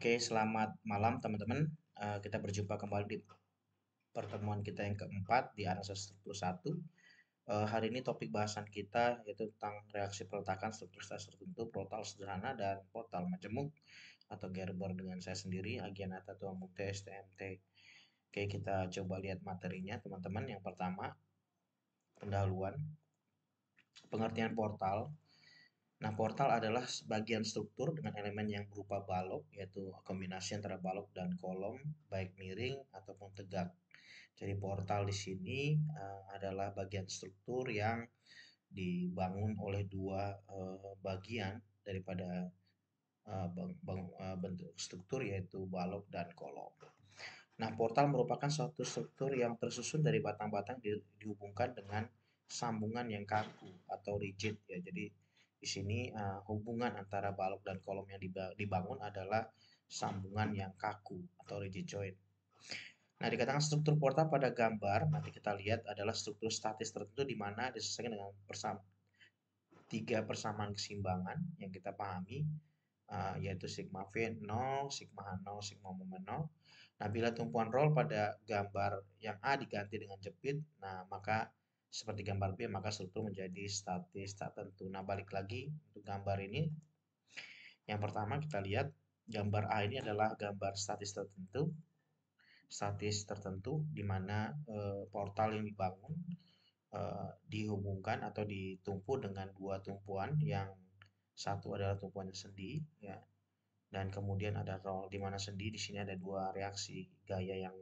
Oke, selamat malam teman-teman. Kita berjumpa kembali di pertemuan kita yang keempat di Analisis Struktur 1. Hari ini topik bahasan kita yaitu tentang reaksi peletakan struktur tertentu, portal sederhana dan portal majemuk atau Gerber dengan saya sendiri, Agianata Tua Mukti STMT. Oke, kita coba lihat materinya teman-teman. Yang pertama, pendahuluan, pengertian portal. Nah, portal adalah sebagian struktur dengan elemen yang berupa balok, yaitu kombinasi antara balok dan kolom, baik miring ataupun tegak. Jadi portal di sini adalah bagian struktur yang dibangun oleh dua bagian daripada bentuk struktur yaitu balok dan kolom. Nah, portal merupakan suatu struktur yang tersusun dari batang-batang dihubungkan dengan sambungan yang kaku atau rigid ya. Jadi di sini hubungan antara balok dan kolom yang dibangun adalah sambungan yang kaku atau rigid joint. Nah, dikatakan struktur portal pada gambar, nanti kita lihat adalah struktur statis tertentu di mana disesuaikan dengan tiga persamaan keseimbangan yang kita pahami, yaitu sigma V 0, sigma H 0, sigma momen 0. Nah, bila tumpuan roll pada gambar yang A diganti dengan jepit, nah maka seperti gambar B, maka struktur menjadi statis tak tentu. Nah, balik lagi untuk gambar ini, yang pertama kita lihat gambar A ini adalah gambar statis tertentu di mana portal yang dibangun dihubungkan atau ditumpu dengan dua tumpuan yang satu adalah tumpuannya sendi ya, dan kemudian ada roll di mana sendi di sini ada dua reaksi gaya yang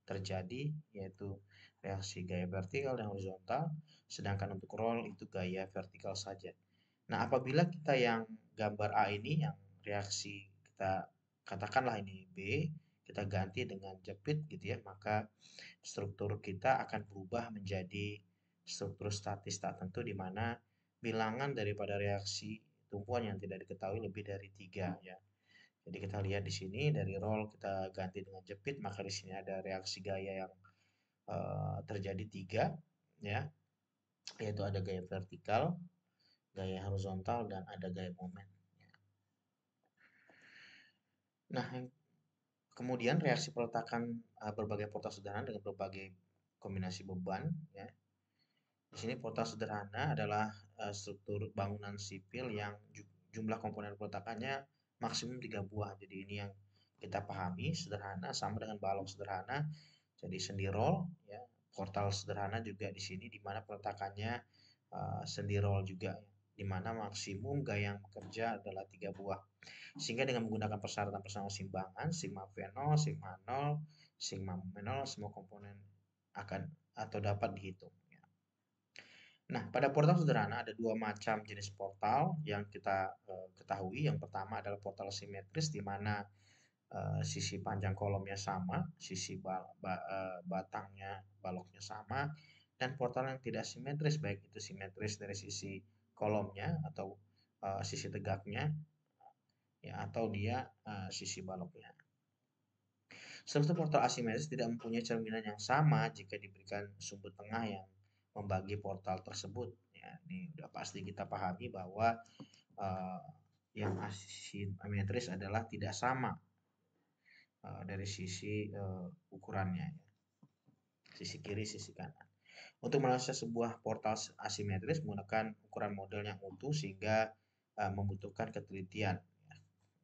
terjadi, yaitu reaksi gaya vertikal dan horizontal, sedangkan untuk roll itu gaya vertikal saja. Nah, apabila kita yang gambar A ini yang reaksi kita katakanlah ini B, kita ganti dengan jepit gitu ya, maka struktur kita akan berubah menjadi struktur statis tak tentu di mana bilangan daripada reaksi tumpuan yang tidak diketahui lebih dari 3 ya. Jadi kita lihat di sini dari roll kita ganti dengan jepit, maka di sini ada reaksi gaya yang terjadi 3 ya, yaitu ada gaya vertikal, gaya horizontal, dan ada gaya momen. Nah, kemudian reaksi peletakan berbagai portal sederhana dengan berbagai kombinasi beban ya. Di sini portal sederhana adalah struktur bangunan sipil yang jumlah komponen peletakannya maksimum 3 buah. Jadi ini yang kita pahami, sederhana sama dengan balok sederhana. Jadi sendi roll ya. Portal sederhana juga di sini di mana peletakannya sendi roll juga ya, di mana maksimum gaya yang bekerja adalah 3 buah. Sehingga dengan menggunakan persyaratan simbangan sigma V0, sigma 0, sigma 0, semua komponen akan atau dapat dihitung. Nah, pada portal sederhana ada dua macam jenis portal yang kita ketahui. Yang pertama adalah portal simetris di mana sisi panjang kolomnya sama, sisi batangnya, baloknya sama, dan portal yang tidak simetris baik itu simetris dari sisi kolomnya atau sisi tegaknya ya, atau dia sisi baloknya. Struktur portal asimetris tidak mempunyai cerminan yang sama jika diberikan sumber tengah yang membagi portal tersebut. Ya, ini udah pasti kita pahami bahwa uh, yang asimetris adalah tidak sama dari sisi ukurannya, ya. Sisi kiri, sisi kanan. Untuk menganalisa sebuah portal asimetris menggunakan ukuran model yang utuh sehingga membutuhkan ketelitian ya,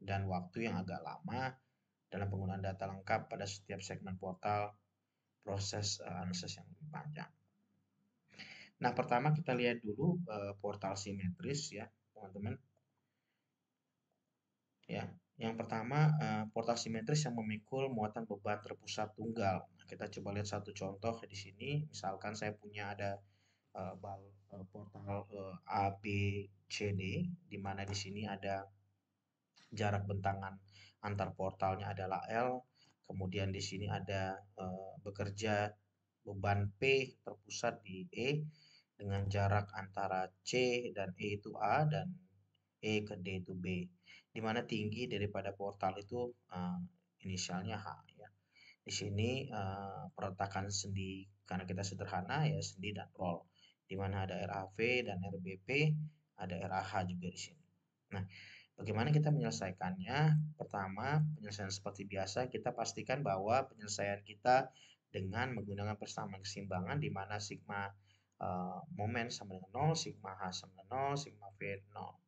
dan waktu yang agak lama dalam penggunaan data lengkap pada setiap segmen portal, proses analisis yang lebih panjang. Nah, pertama kita lihat dulu portal simetris ya, teman-teman. Ya, yang pertama portal simetris yang memikul muatan beban terpusat tunggal. Nah, kita coba lihat satu contoh di sini. Misalkan saya punya ada portal A, B, C, D, di mana di sini ada jarak bentangan antar portalnya adalah L. Kemudian di sini ada bekerja beban P terpusat di E dengan jarak antara C dan E itu A dan E ke D itu B. Di mana tinggi daripada portal itu inisialnya H ya. Di sini peletakan sendi karena kita sederhana ya, sendi dan roll. Di mana ada RAV dan RBP, ada RAH juga di sini. Nah, Bagaimana kita menyelesaikannya? Pertama, penyelesaian seperti biasa, kita pastikan bahwa penyelesaian kita dengan menggunakan persamaan keseimbangan di mana sigma momen sama dengan nol, sigma H sama dengan nol, sigma V nol.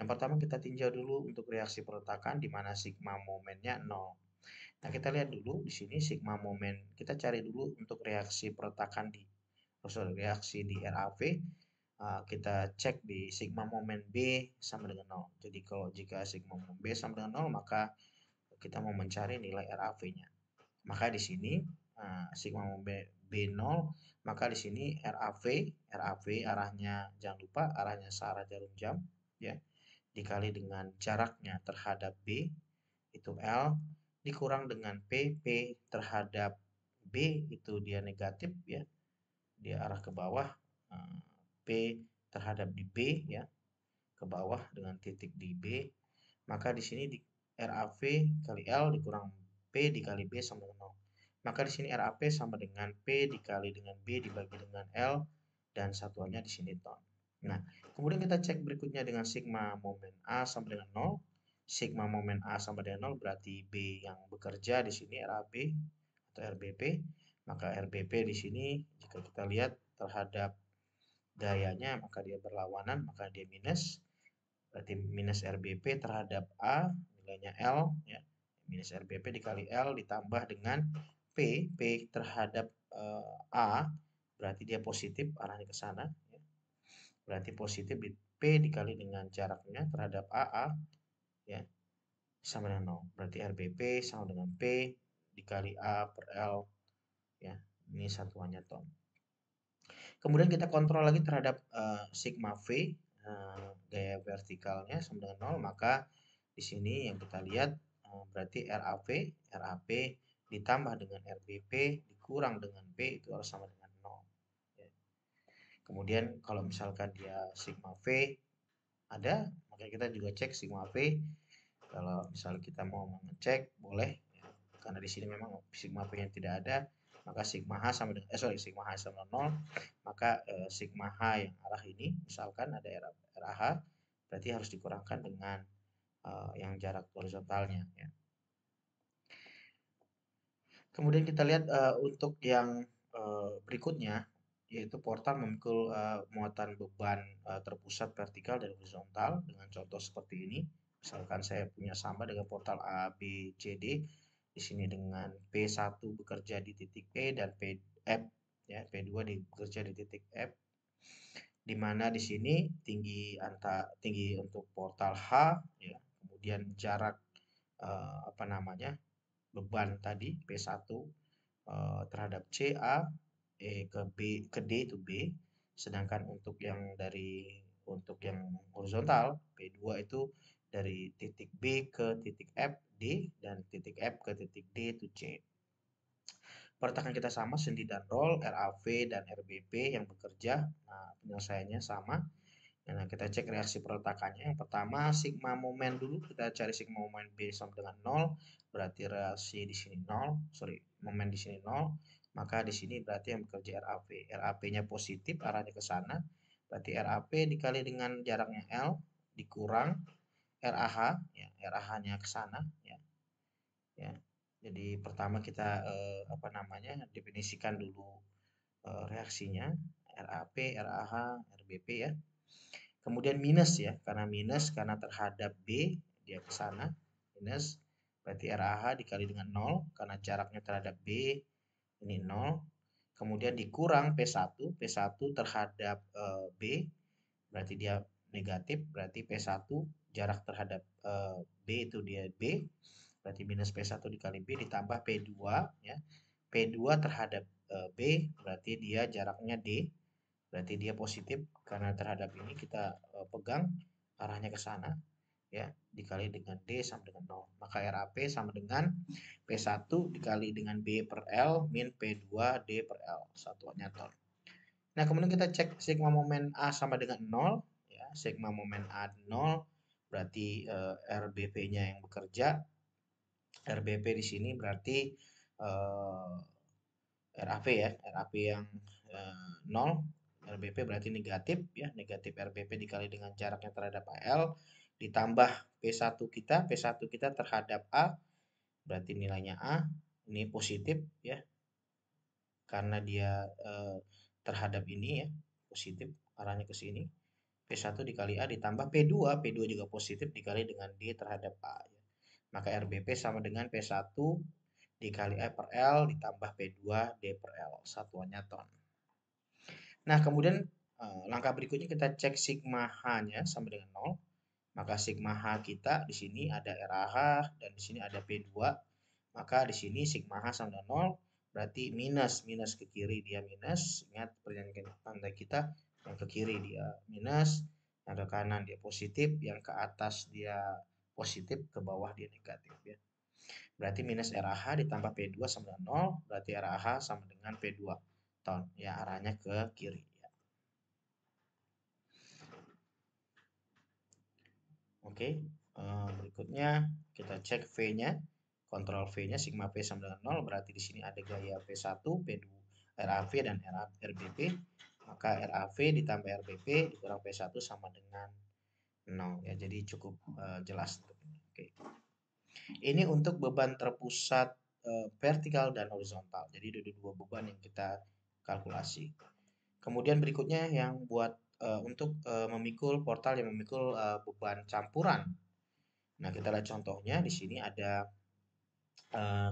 Yang pertama kita tinjau dulu untuk reaksi perletakan di mana sigma momennya nol. Nah, kita lihat dulu di sini sigma momen. Kita cari dulu untuk reaksi perletakan di reaksi di RAV. Kita cek di sigma momen B sama dengan nol. Jadi kalau jika sigma momen B sama dengan nol, maka kita mau mencari nilai RAV-nya. Maka di sini sigma momen B 0, maka di sini RAV arahnya jangan lupa arahnya searah jarum jam ya, dikali dengan jaraknya terhadap B itu L, dikurang dengan P terhadap B itu dia negatif ya, dia arah ke bawah, P terhadap di B ya, ke bawah dengan titik di B, maka di sini di RAV kali L dikurang P dikali B sama dengan 0. Maka di sini RAP sama dengan P dikali dengan B dibagi dengan L dan satuannya di sini ton. Nah, kemudian kita cek berikutnya dengan sigma momen A sama dengan 0. Sigma momen A sama dengan 0 berarti B yang bekerja di sini RAB atau RBP. Maka RBP di sini jika kita lihat terhadap gayanya maka dia berlawanan, maka dia minus. Berarti minus RBP terhadap A nilainya L ya. Minus RBP dikali L ditambah dengan P terhadap A berarti dia positif arahnya ke sana ya. Berarti positif P dikali dengan jaraknya terhadap AA ya sama dengan 0. Berarti RBP sama dengan P dikali A per L ya. Ini satuannya ton. Kemudian kita kontrol lagi terhadap sigma V, gaya vertikalnya sama dengan 0, maka di sini yang kita lihat berarti RAP ditambah dengan RBP dikurang dengan P itu harus sama dengan 0. Ya. Kemudian kalau misalkan dia sigma V ada, maka kita juga cek sigma V. Kalau misalnya kita mau mengecek boleh, ya. Karena di sini memang sigma V yang tidak ada, maka sigma H sama dengan sigma H sama 0, maka sigma H yang arah ini misalkan ada RAH berarti harus dikurangkan dengan yang jarak horizontalnya ya. Kemudian kita lihat untuk yang berikutnya yaitu portal memikul muatan beban terpusat vertikal dan horizontal dengan contoh seperti ini. Misalkan saya punya sama dengan portal A, B, C, D. Di sini dengan P1 bekerja di titik E dan F ya, P2 bekerja di titik F. Di mana di sini tinggi untuk portal H ya, kemudian jarak apa namanya? Beban tadi P1 terhadap CA ke B ke D itu B, sedangkan untuk yang horizontal P2 itu dari titik B ke titik F D dan titik F ke titik D itu C. Pertahanan kita sama sendi dan roll, RAV dan RBP yang bekerja. Nah, penyelesaiannya sama. Nah, kita cek reaksi perletakannya. Yang pertama, sigma momen dulu. Kita cari sigma momen B sama dengan 0. Berarti reaksi di sini 0. Sorry, momen di sini 0. Maka di sini berarti yang bekerja RAP. RAP-nya positif, arahnya ke sana. Berarti RAP dikali dengan jaraknya L dikurang RAH. Ya, RAH-nya ke sana. Ya, ya. Jadi pertama kita apa namanya definisikan dulu reaksinya. RAP, RAH, RBP ya. Kemudian minus ya, karena terhadap B dia ke sana minus berarti RAH dikali dengan 0 karena jaraknya terhadap B ini 0. Kemudian dikurang P1 terhadap B berarti dia negatif, berarti P1 jarak terhadap B itu dia B berarti minus P1 dikali B ditambah P2 ya. P2 terhadap B berarti dia jaraknya D berarti dia positif karena terhadap ini kita pegang arahnya ke sana ya dikali dengan D sama dengan 0 maka RAP sama dengan P1 dikali dengan B per L min P2 D per L satuannya ton. Nah kemudian kita cek sigma momen A sama dengan 0 ya, sigma momen A 0 berarti RBP-nya yang bekerja, RBP di sini berarti RAV ya, RAV yang 0, RBP berarti negatif ya, negatif RBP dikali dengan jaraknya terhadap AL ditambah P1 kita terhadap A, berarti nilainya A, ini positif ya, karena dia terhadap ini ya, positif, arahnya ke sini. P1 dikali A ditambah P2 juga positif dikali dengan D terhadap A. Ya. Maka RBP sama dengan P1 dikali E per L ditambah P2 D per L, satuannya ton. Nah, kemudian langkah berikutnya kita cek sigma H-nya sama dengan 0. Maka sigma H kita di sini ada RAH dan di sini ada P2. Maka di sini sigma H sama dengan 0, berarti minus. Minus ke kiri dia minus. Ingat perjanjian tanda kita, yang ke kiri dia minus, yang ke kanan dia positif, yang ke atas dia positif, ke bawah dia negatif ya. Berarti minus RAH ditambah P2 sama dengan 0, berarti RAH sama dengan P2 ton. Ya, arahnya ke kiri. Oke, berikutnya kita cek V-nya, kontrol V-nya sigma P sama dengan 0, berarti di sini ada gaya P1, P2, RAV dan RBP, maka RAV ditambah RBP dikurang P1 sama dengan 0 ya, jadi cukup jelas untuk ini. Oke. Ini untuk beban terpusat vertikal dan horizontal, jadi ada dua beban yang kita kalkulasi. Kemudian berikutnya yang buat untuk memikul portal yang memikul beban campuran. Nah, kita lihat contohnya di sini ada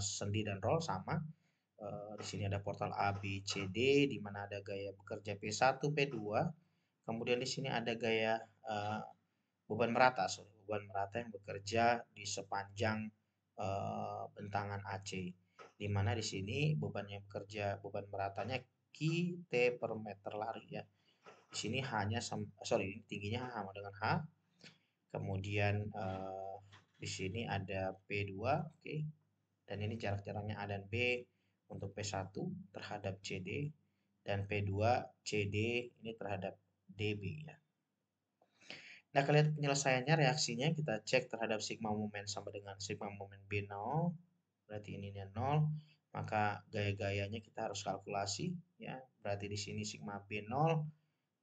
sendi dan roll sama. Di sini ada portal A, B, C, D, di mana ada gaya bekerja P1, P2. Kemudian di sini ada gaya beban merata, beban merata yang bekerja di sepanjang bentangan AC. Di mana di sini beban yang bekerja, beban meratanya Q T per meter lari ya. Di sini tingginya sama dengan H. Kemudian di sini ada P2, oke. Dan ini jarak-jaraknya A dan B untuk P1 terhadap CD dan P2 CD ini terhadap DB ya. Nah, kalian penyelesaiannya, reaksinya kita cek terhadap sigma momen sama dengan sigma momen B0, berarti ini 0, maka gaya-gayanya kita harus kalkulasi ya. Berarti di sini sigma B0,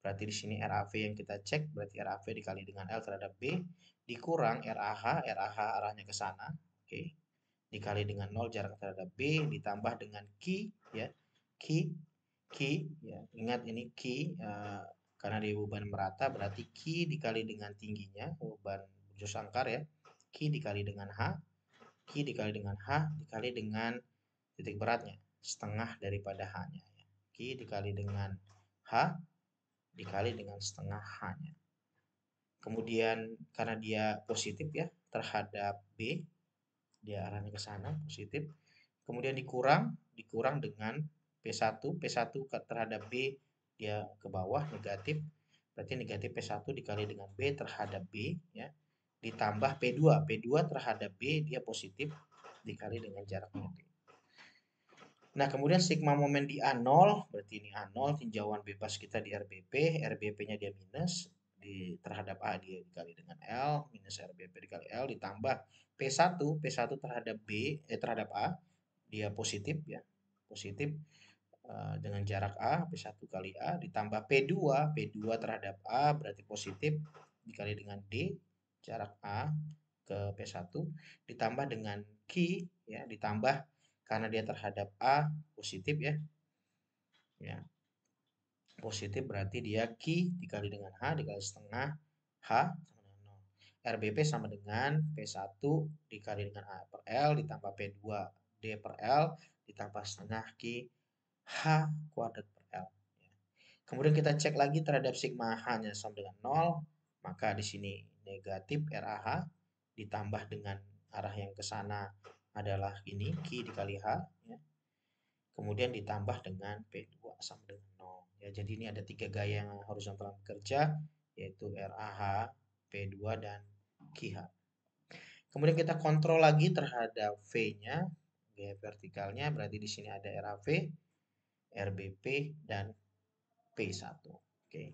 berarti di sini RAV yang kita cek, berarti RAV dikali dengan L terhadap B, dikurang RAH, RAH arahnya ke sana, oke. Dikali dengan 0 jarak terhadap B, ditambah dengan Q ya. Q ya. Ingat ini Q karena dia beban merata, berarti Q dikali dengan tingginya, beban bujur sangkar ya. Q dikali dengan H, Q dikali dengan H, dikali dengan titik beratnya, setengah daripada H-nya. Ya. Q dikali dengan H, dikali dengan setengah H-nya. Kemudian karena dia positif ya terhadap B, dia arahnya ke sana positif. Kemudian dikurang dengan P1 terhadap B dia ke bawah negatif. Berarti negatif P1 dikali dengan B terhadap B ya. Ditambah P2 terhadap B dia positif dikali dengan jaraknya D. Nah, kemudian sigma momen di A0, berarti ini A0, tinjauan bebas kita di RBP, RBP-nya dia minus, terhadap A dia dikali dengan L, minus RBP dikali L, ditambah P1 terhadap terhadap A, dia positif ya, positif dengan jarak A, P1 kali A, ditambah P2 terhadap A, berarti positif, dikali dengan D, jarak A ke P1, ditambah dengan Q, ya, ditambah karena dia terhadap A positif ya, ya positif berarti dia Q dikali dengan H dikali setengah H sama dengan 0. RBP sama dengan P1 dikali dengan A per L ditambah P2 D per L ditambah setengah Q H kuadrat per L. Kemudian kita cek lagi terhadap sigma H-nya sama dengan 0, maka di sini negatif RAH ditambah dengan arah yang ke sana adalah ini Q dikali H ya. Kemudian ditambah dengan P2 sama dengan 0. Ya, jadi ini ada 3 gaya yang horizontal bekerja, yaitu RAH, P2, dan QH. Kemudian kita kontrol lagi terhadap V-nya, gaya vertikalnya, berarti di sini ada RAV, RBP, dan P1. Oke.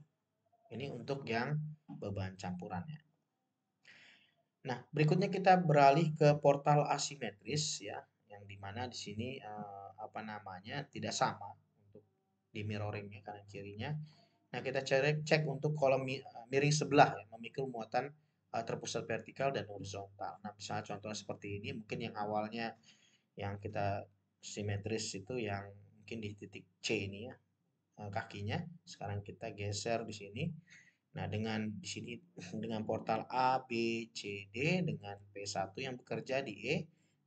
Ini untuk yang beban campurannya. Nah, berikutnya kita beralih ke portal asimetris ya, yang dimana di sini tidak sama untuk di mirroringnya kanan kirinya. Nah, kita cek untuk kolom miring sebelah ya, memikul muatan terpusat vertikal dan horizontal. Nah, misalnya contoh seperti ini, mungkin yang awalnya yang kita simetris itu yang mungkin di titik C ini ya, kakinya. Sekarang kita geser di sini. Nah, dengan di sini dengan portal A, B, C, D dengan P1 yang bekerja di E,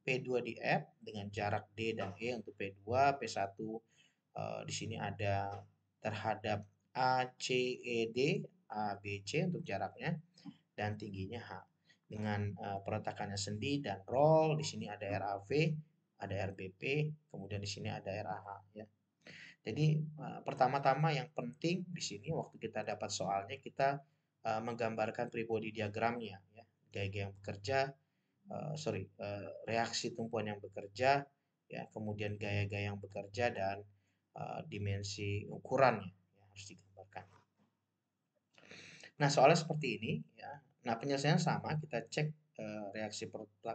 P2 di F dengan jarak D dan E untuk P2, P1 di sini ada terhadap A, C, E, D, A, B, C untuk jaraknya dan tingginya H. Dengan peletakannya sendi dan roll, di sini ada RAV, ada RBP, kemudian di sini ada RAH ya. Jadi pertama-tama yang penting di sini waktu kita dapat soalnya kita menggambarkan free body diagramnya ya. Gaya-gaya yang bekerja, reaksi tumpuan yang bekerja, ya, kemudian gaya-gaya yang bekerja dan dimensi ukurannya ya, harus digambarkan. Nah, soalnya seperti ini ya. Nah, penyelesaian sama, kita cek reaksi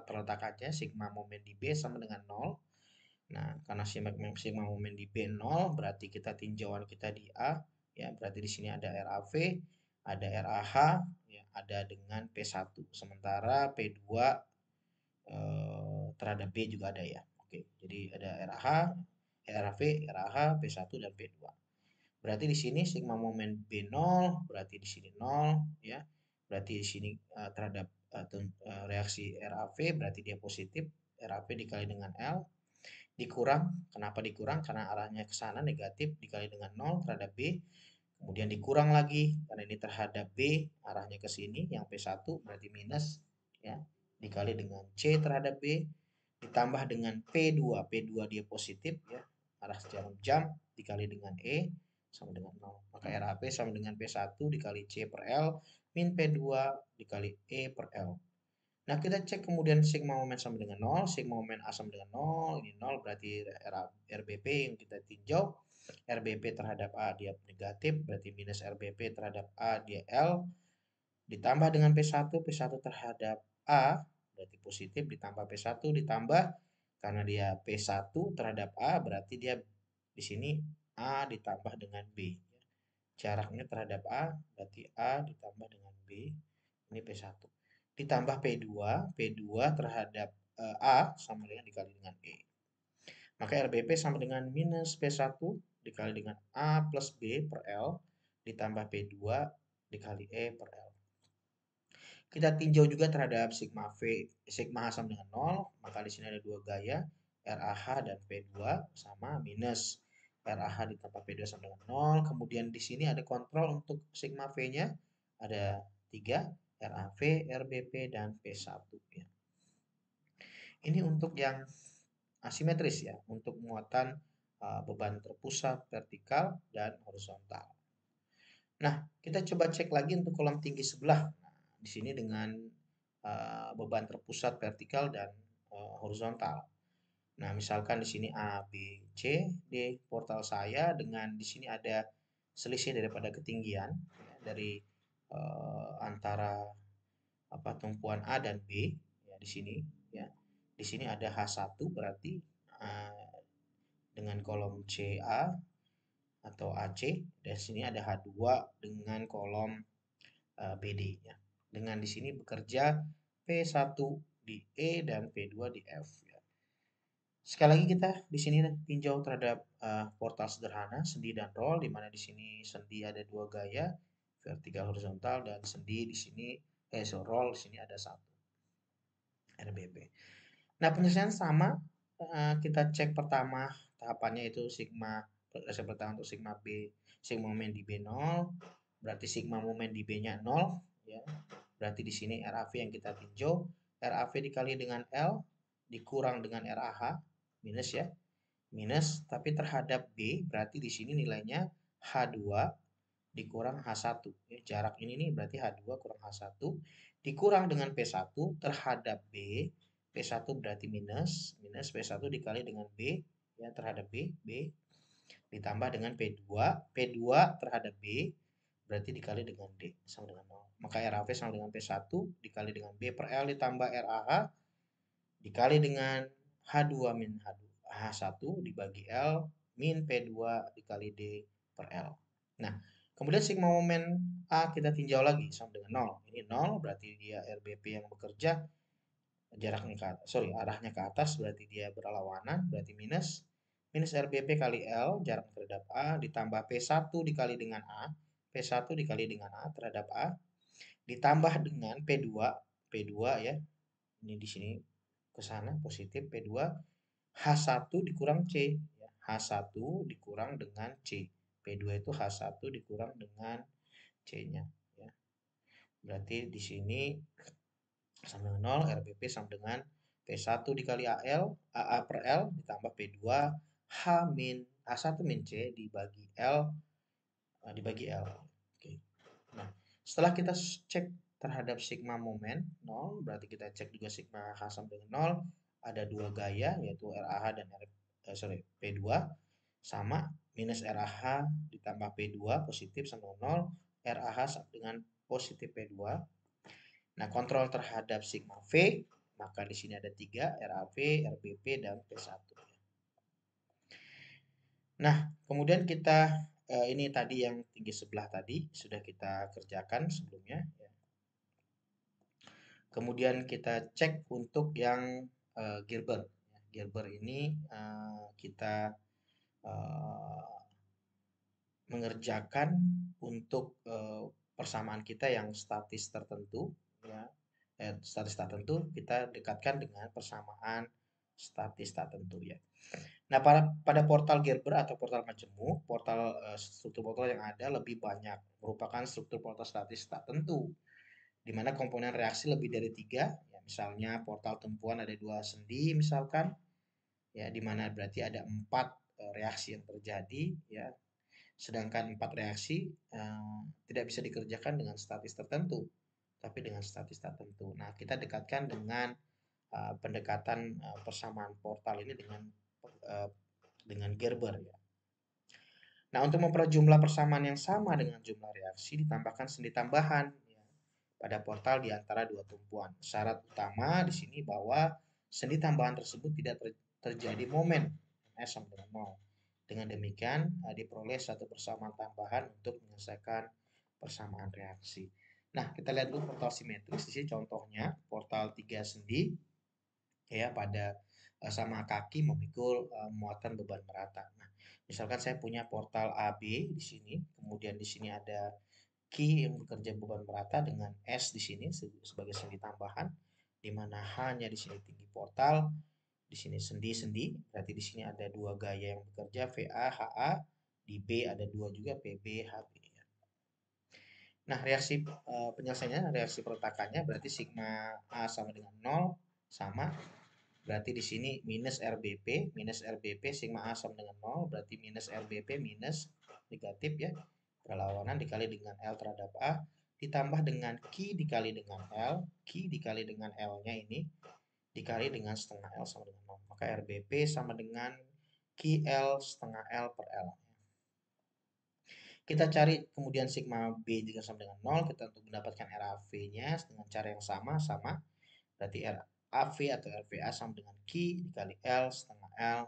peletakannya sigma momen di B sama dengan 0. Nah, karena sigma momen di B 0, berarti kita tinjauan kita di A, ya, berarti di sini ada RAV, ada RAH, ya, ada dengan P1. Sementara P2 terhadap B juga ada ya. Oke, jadi ada RAH, RAV, RAH, P1 dan P2. Berarti di sini sigma momen B0, berarti di sini 0 ya. Berarti di sini terhadap reaksi RAV berarti dia positif, RAV dikali dengan L dikurang, kenapa dikurang? Karena arahnya ke sana negatif dikali dengan 0 terhadap B. Kemudian dikurang lagi karena ini terhadap B, arahnya ke sini yang P1 berarti minus ya, dikali dengan C terhadap B ditambah dengan P2. P2 dia positif ya, arah jarum jam dikali dengan E sama dengan 0. Maka RAP sama dengan P1 dikali C per L min P2 dikali E per L. Nah, kita cek kemudian sigma momen sama dengan 0, sigma momen A sama dengan 0, ini 0 berarti RBP yang kita tinjau, RBP terhadap A dia negatif, berarti minus RBP terhadap A dia L, ditambah dengan P1, P1 terhadap A, berarti positif, ditambah P1, ditambah, karena dia P1 terhadap A, berarti dia di sini A ditambah dengan B. Jaraknya terhadap A, berarti A ditambah dengan B, ini P1 ditambah P2, P2 terhadap A sama dengan dikali dengan E. Maka RBP sama dengan minus P1 dikali dengan A plus B per L ditambah P2 dikali E per L. Kita tinjau juga terhadap sigma V, sigma H sama dengan 0, maka di sini ada dua gaya, RAH dan P2 sama minus RAH ditambah P2 sama dengan 0. Kemudian di sini ada kontrol untuk sigma V-nya, ada 3, RAV, RBP, dan P1 ya. Ini untuk yang asimetris ya, untuk muatan beban terpusat, vertikal, dan horizontal. Nah, kita coba cek lagi untuk kolom tinggi sebelah. Nah, di sini dengan beban terpusat, vertikal, dan horizontal. Nah, misalkan di sini A, B, C, D portal saya dengan di sini ada selisih daripada ketinggian ya, dari antara tumpuan A dan B ya di sini ya. Di sini ada H1 berarti dengan kolom CA atau AC, dan sini ada H2 dengan kolom BD ya. Dengan di sini bekerja P1 di E dan P2 di F ya. Sekali lagi kita di sini tinjau terhadap portal sederhana sendi dan roll, di mana di sini sendi ada dua gaya, vertikal horizontal, dan sendi di sini roll di sini ada satu. RBP. Nah, penyelesaian sama, kita cek pertama tahapannya itu sigma pertama untuk sigma B, sigma momen di B 0, berarti sigma momen di B-nya 0 ya. Berarti di sini RAV yang kita tinjau, RAV dikali dengan L dikurang dengan RAH minus ya. Minus tapi terhadap B berarti di sini nilainya H2 dikurang H1 ya. Jarak ini nih berarti H2 kurang H1 dikurang dengan P1 terhadap B. P1 berarti minus P1 dikali dengan B ya terhadap B ditambah dengan P2 terhadap B berarti dikali dengan D sama dengan 0. Maka RAV sama dengan P1 dikali dengan B per L ditambah RAH dikali dengan H2 min H1 dibagi L min P2 dikali D per L. Nah, Kemudian sigma momen A kita tinjau lagi sama dengan 0. Ini 0 berarti dia RBP yang bekerja jaraknya arahnya ke atas berarti dia berlawanan, berarti minus RBP kali L jarak terhadap A ditambah P1 dikali dengan A, P1 dikali dengan A terhadap A ditambah dengan P2, P2 ya. Ini di sini ke sana positif P2 H1 dikurang C ya. H1 dikurang dengan C. P2 itu H1 dikurang dengan C-nya ya. Berarti di sini sama dengan 0, RBP sama dengan P1 dikali AL, AA per L ditambah P2 H min H1 min C dibagi L dibagi L. Oke. Nah, setelah kita cek terhadap sigma momen 0, berarti kita cek juga sigma H sama dengan 0, ada dua gaya yaitu RAH dan P2 sama minus RAH ditambah P2 positif sama dengan 0, RAH sama dengan positif P2. Nah, kontrol terhadap sigma V, maka di sini ada 3, RAV, RBP, dan P1. Nah, kemudian kita ini tadi yang tinggi sebelah tadi sudah kita kerjakan sebelumnya. Ya. Kemudian kita cek untuk yang Gerber. Gerber ini kita mengerjakan untuk persamaan kita yang statis tertentu. Ya. Statis tertentu kita dekatkan dengan persamaan statis tertentu ya. Nah, pada portal Gerber atau portal majemuk, struktur portal yang ada lebih banyak merupakan struktur portal statis tak tentu, di mana komponen reaksi lebih dari 3, ya, misalnya portal tumpuan ada 2 sendi misalkan, ya, di mana berarti ada 4 reaksi yang terjadi, ya, sedangkan 4 reaksi tidak bisa dikerjakan dengan statis tertentu, tapi dengan statis tertentu. Nah, kita dekatkan dengan pendekatan persamaan portal ini dengan Gerber ya. Nah, untuk memperoleh jumlah persamaan yang sama dengan jumlah reaksi ditambahkan sendi tambahan ya, pada portal di antara dua tumpuan. Syarat utama di sini bahwa sendi tambahan tersebut tidak terjadi momen S sama dengan 0. Dengan demikian diperoleh satu persamaan tambahan untuk menyelesaikan persamaan reaksi. Nah, kita lihat dulu portal simetris. Di sini contohnya portal 3 sendi ya pada sama kaki memikul muatan beban merata. Nah, misalkan saya punya portal AB di sini, kemudian di sini ada Q yang bekerja beban merata dengan S di sini sebagai sendi tambahan, di mana H-nya di sini tinggi portal, di sini sendi-sendi, berarti di sini ada dua gaya yang bekerja VA, HA, di B ada dua juga PB, HB. Nah, reaksi penyelesaiannya, reaksi peletakannya berarti sigma A sama dengan 0 sama berarti di sini minus RBP sigma A sama dengan 0, berarti minus RBP minus negatif ya, perlawanan dikali dengan L terhadap A, ditambah dengan Q dikali dengan L, Q dikali dengan L-nya ini, dikali dengan setengah L sama dengan 0. Maka RBP sama dengan QL setengah L per L. Kita cari kemudian sigma B juga sama dengan 0, kita untuk mendapatkan RAV-nya dengan cara yang sama, berarti RAV atau RVA sama dengan Q dikali L setengah L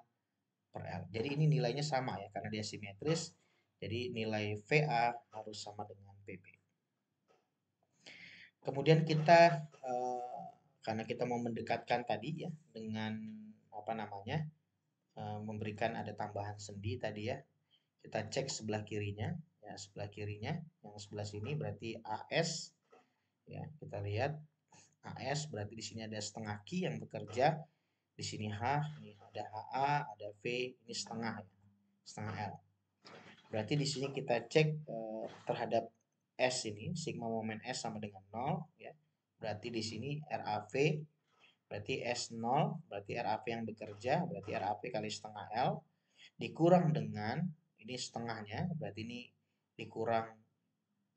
per L. Jadi ini nilainya sama ya, karena dia simetris, jadi nilai VA harus sama dengan PB. Kemudian kita, karena kita mau mendekatkan tadi ya, dengan apa namanya, memberikan ada tambahan sendi tadi ya, kita cek sebelah kirinya, ya sebelah kirinya, yang sebelah sini berarti AS, ya kita lihat AS berarti di sini ada setengah Q yang bekerja, di sini H, ini ada HA, ada V, ini setengah ya, setengah L. Berarti di sini kita cek terhadap S ini, sigma momen S sama dengan 0 ya. Berarti di sini RAV berarti S 0, berarti RAV yang bekerja, berarti RAV kali setengah L dikurang dengan ini setengahnya, berarti ini dikurang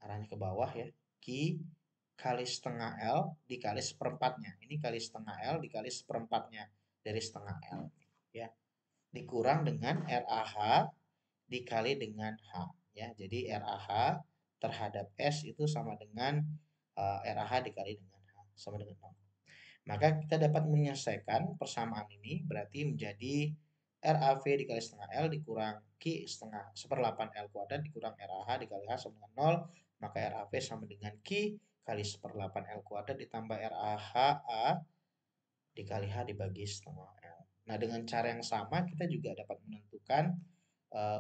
arahnya ke bawah ya. Q kali setengah L dikali seperempatnya. Ini kali setengah L dikali seperempatnya dari setengah L ya. Dikurang dengan RAH dikali dengan H ya. Jadi RAH terhadap S itu sama dengan RAH dikali dengan H sama dengan 0. Maka kita dapat menyelesaikan persamaan ini berarti menjadi RAV dikali setengah L dikurang Q setengah seperlapan L kuadrat dikurang RAH dikali H sama dengan 0, maka RAV sama dengan Q kali seperlapan L kuadrat ditambah RAH A dikali H dibagi setengah L. Nah, dengan cara yang sama kita juga dapat menentukan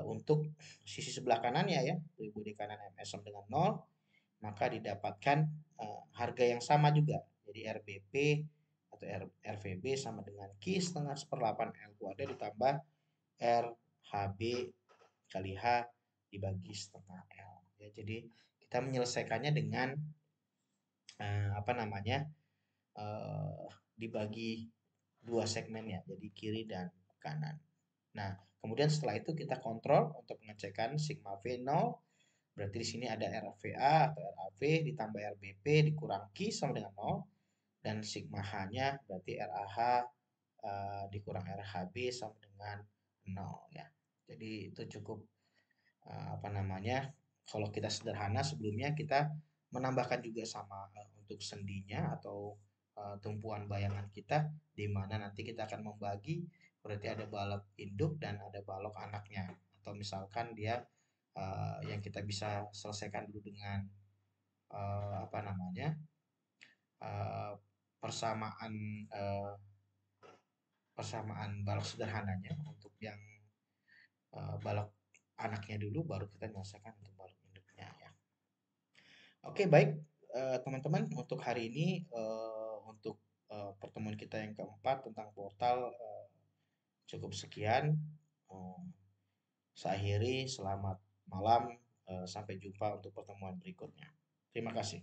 untuk sisi sebelah kanannya ya, ribu di kanan MS sama dengan 0, maka didapatkan harga yang sama juga. Jadi RBP atau RVB sama dengan Q setengah seperlapan L kuadrat ditambah RHB kali H dibagi setengah L. Ya, jadi kita menyelesaikannya dengan apa namanya dibagi dua segmen ya, jadi kiri dan kanan. Nah, kemudian setelah itu kita kontrol untuk pengecekan sigma V 0. Berarti di sini ada RVA atau RAV ditambah RBP dikurang Q sama dengan 0 dan sigma H-nya berarti RAH dikurang RHB sama dengan 0 ya. Jadi itu cukup apa namanya? Kalau kita sederhana sebelumnya kita menambahkan juga sama untuk sendinya atau tumpuan bayangan kita di mana nanti kita akan membagi berarti ada balok induk dan ada balok anaknya atau misalkan dia yang kita bisa selesaikan dulu dengan apa namanya uh, persamaan uh, persamaan balok sederhananya untuk yang balok anaknya dulu baru kita menyelesaikan untuk balok induknya ya. Oke baik teman-teman untuk hari ini untuk pertemuan kita yang keempat tentang portal cukup sekian. Uh, saya akhiri selamat malam sampai jumpa untuk pertemuan berikutnya. Terima kasih.